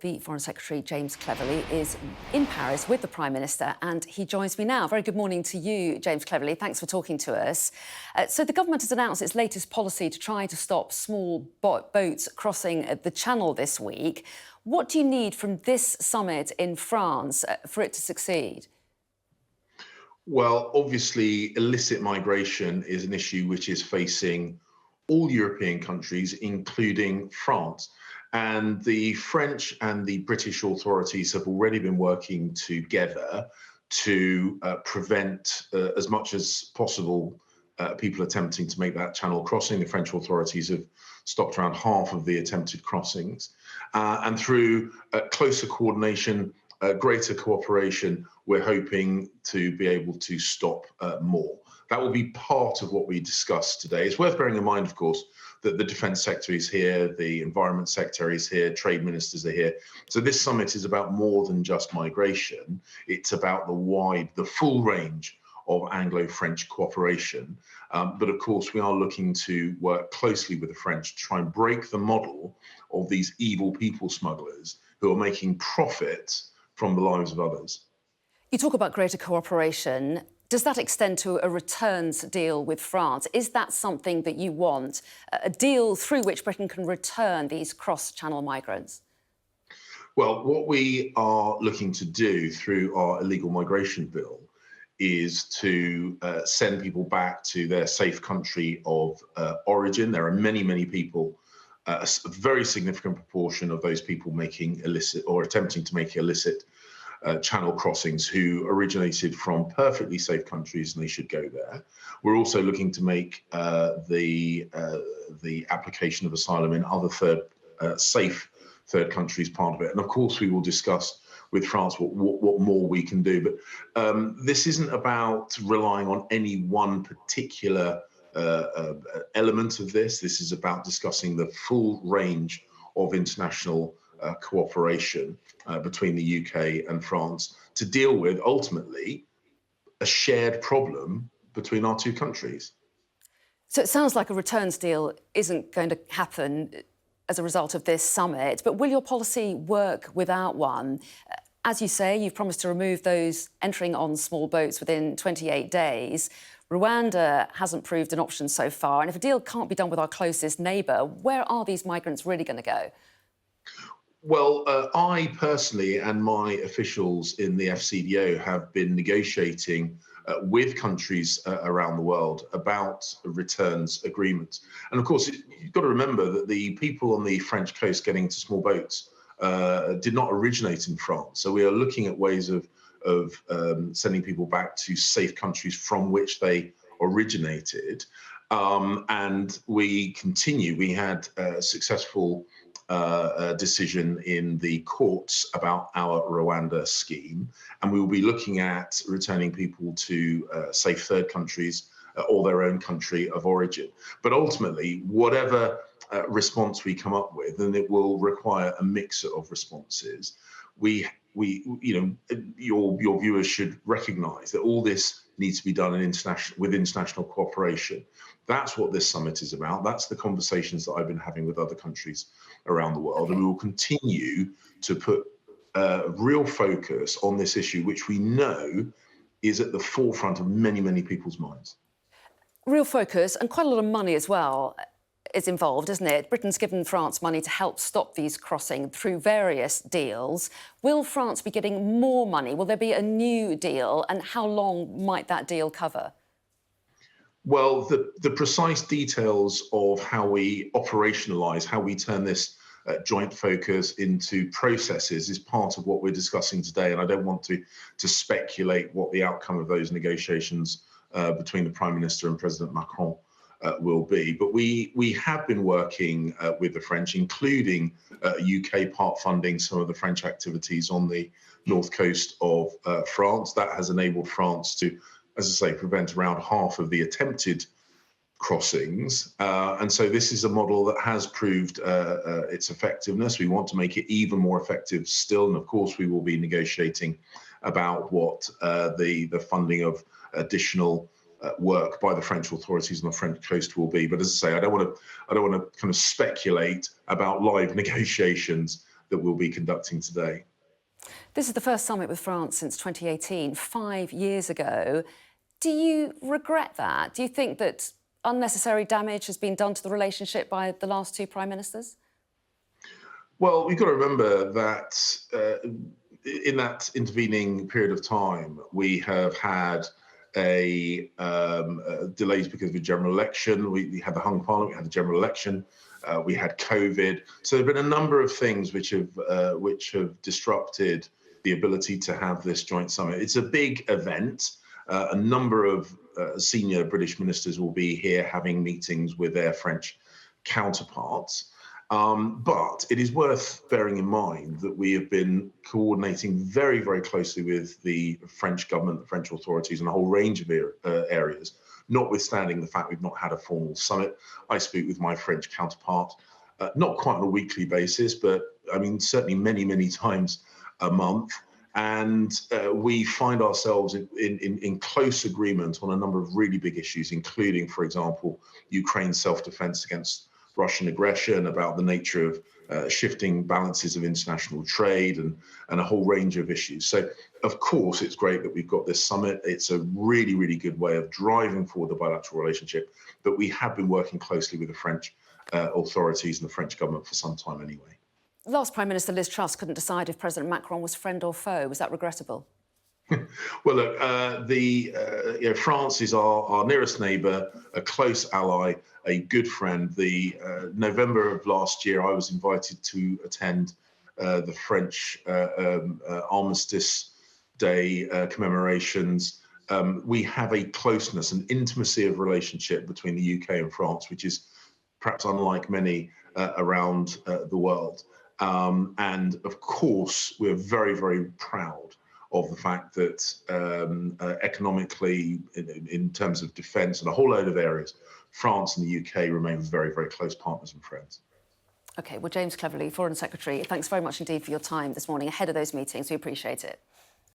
the Foreign Secretary, James Cleverly, is in Paris with the Prime Minister, and he joins me now. Very good morning to you, James Cleverly. Thanks for talking to us. So the government has announced its latest policy to try to stop small boats crossing the Channel this week. What do you need from this summit in France for it to succeed? Well, obviously, illicit migration is an issue which is facing all European countries, including France. And the French and the British authorities have already been working together to prevent, as much as possible, people attempting to make that channel crossing. The French authorities have stopped around half of the attempted crossings. And through closer coordination, greater cooperation, we're hoping to be able to stop more. That will be part of what we discuss today. It's worth bearing in mind, of course, that the defence sector is here, the environment sector is here, trade ministers are here. So this summit is about more than just migration. It's about the full range of Anglo-French cooperation. But of course, we are looking to work closely with the French to try and break the model of these evil people smugglers who are making profit from the lives of others. You talk about greater cooperation. Does that extend to a returns deal with France? Is that something that you want, a deal through which Britain can return these cross-channel migrants? Well, what we are looking to do through our illegal migration bill is to send people back to their safe country of origin. There are many, many people, a very significant proportion of those people making illicit or attempting to make illicit channel crossings who originated from perfectly safe countries, and they should go there. We're also looking to make the application of asylum in other safe third countries part of it. And of course, we will discuss with France what more we can do. But this isn't about relying on any one particular element of this. This is about discussing the full range of international cooperation between the UK and France to deal with, ultimately, a shared problem between our two countries. So it sounds like a returns deal isn't going to happen as a result of this summit, but will your policy work without one? As you say, you've promised to remove those entering on small boats within 28 days. Rwanda hasn't proved an option so far, and if a deal can't be done with our closest neighbour, where are these migrants really going to go? Well, I personally and my officials in the FCDO have been negotiating with countries around the world about returns agreements. And of course, you've got to remember that the people on the French coast getting into small boats did not originate in France. So we are looking at ways of sending people back to safe countries from which they originated. And we continue. We had a successful decision in the courts about our Rwanda scheme, and we will be looking at returning people to safe third countries or their own country of origin. But ultimately, whatever response we come up with, and it will require a mix of responses, your viewers should recognise that all this needs to be done with international cooperation. That's what this summit is about. That's the conversations that I've been having with other countries around the world. Okay. And we will continue to put real focus on this issue, which we know is at the forefront of many, many people's minds. Real focus and quite a lot of money as well is involved, isn't it? Britain's given France money to help stop these crossing through various deals. Will France be getting more money? Will there be a new deal? And how long might that deal cover? Well, the precise details of how we operationalise, how we turn this joint focus into processes is part of what we're discussing today. And I don't want to speculate what the outcome of those negotiations between the Prime Minister and President Macron will be. But we have been working with the French, including UK part funding some of the French activities on the north coast of France. That has enabled France to, as I say, prevent around half of the attempted crossings. And so this is a model that has proved its effectiveness. We want to make it even more effective still. And of course, we will be negotiating about what the funding of additional work by the French authorities on the French coast will be. But as I say, I don't want to kind of speculate about live negotiations that we'll be conducting today. This is the first summit with France since 2018, 5 years ago. Do you regret that? Do you think that unnecessary damage has been done to the relationship by the last two prime ministers? Well, we've got to remember that in that intervening period of time, we have had delays because of the general election. We had the hung parliament, we had the general election, we had COVID. So there have been a number of things which have disrupted the ability to have this joint summit. It's a big event. A number of senior British ministers will be here having meetings with their French counterparts. But it is worth bearing in mind that we have been coordinating very, very closely with the French government, the French authorities, and a whole range of areas, notwithstanding the fact we've not had a formal summit. I speak with my French counterpart, not quite on a weekly basis, but I mean, certainly many, many times a month. And we find ourselves in close agreement on a number of really big issues, including, for example, Ukraine's self-defense against Russian aggression, about the nature of shifting balances of international trade, and a whole range of issues. So, of course, it's great that we've got this summit. It's a really, really good way of driving forward the bilateral relationship. But we have been working closely with the French authorities and the French government for some time anyway. Last Prime Minister Liz Truss couldn't decide if President Macron was friend or foe. Was that regrettable? Well, look, France is our nearest neighbour, a close ally, a good friend. The November of last year, I was invited to attend the French Armistice Day commemorations. We have a closeness and intimacy of relationship between the UK and France, which is perhaps unlike many around the world. And of course, we're very, very proud of the fact that economically, in terms of defence and a whole load of areas, France and the UK remain very, very close partners and friends. OK, well, James Cleverly, Foreign Secretary, thanks very much indeed for your time this morning ahead of those meetings. We appreciate it.